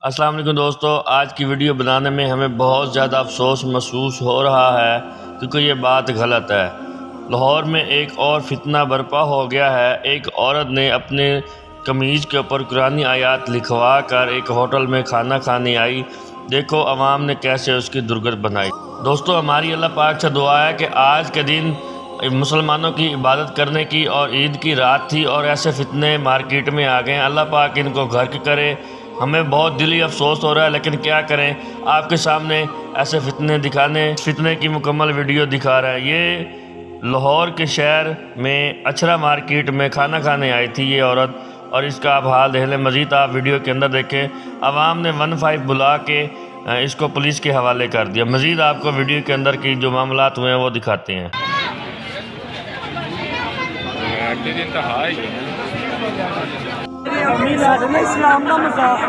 السلام علیکم دوستو، آج کی ویڈیو بنانے میں ہمیں بہت زیادہ افسوس محسوس ہو رہا ہے کیونکہ یہ بات غلط ہے۔ لاہور میں ایک اور فتنہ برپا ہو گیا ہے۔ ایک عورت نے اپنے قمیض کے اوپر قرآنی آیات لکھوا کر ایک ہوٹل میں کھانا کھانے آئی۔ دیکھو عوام نے کیسے اس کی درگت بنائی۔ دوستو، ہماری اللہ پاک سے دعا ہے کہ آج کے دن مسلمانوں کی عبادت کرنے کی اور عید کی رات تھی اور ایسے فتنے مارکیٹ میں آ گئے۔ اللہ پاک ان کو غرق کرے۔ ہمیں بہت دلی افسوس ہو رہا ہے، لیکن کیا کریں، آپ کے سامنے ایسے فتنے کی مکمل ویڈیو دکھا رہا ہے۔ یہ لاہور کے شہر میں اچھرا مارکیٹ میں کھانا کھانے آئی تھی یہ عورت، اور اس کا آپ حال دیکھ لیں۔ مزید آپ ویڈیو کے اندر دیکھیں، عوام نے 15 بلا کے اس کو پولیس کے حوالے کر دیا۔ مزید آپ کو ویڈیو کے اندر کی جو معاملات ہوئے ہیں وہ دکھاتے ہیں۔ اسلام کا مذاق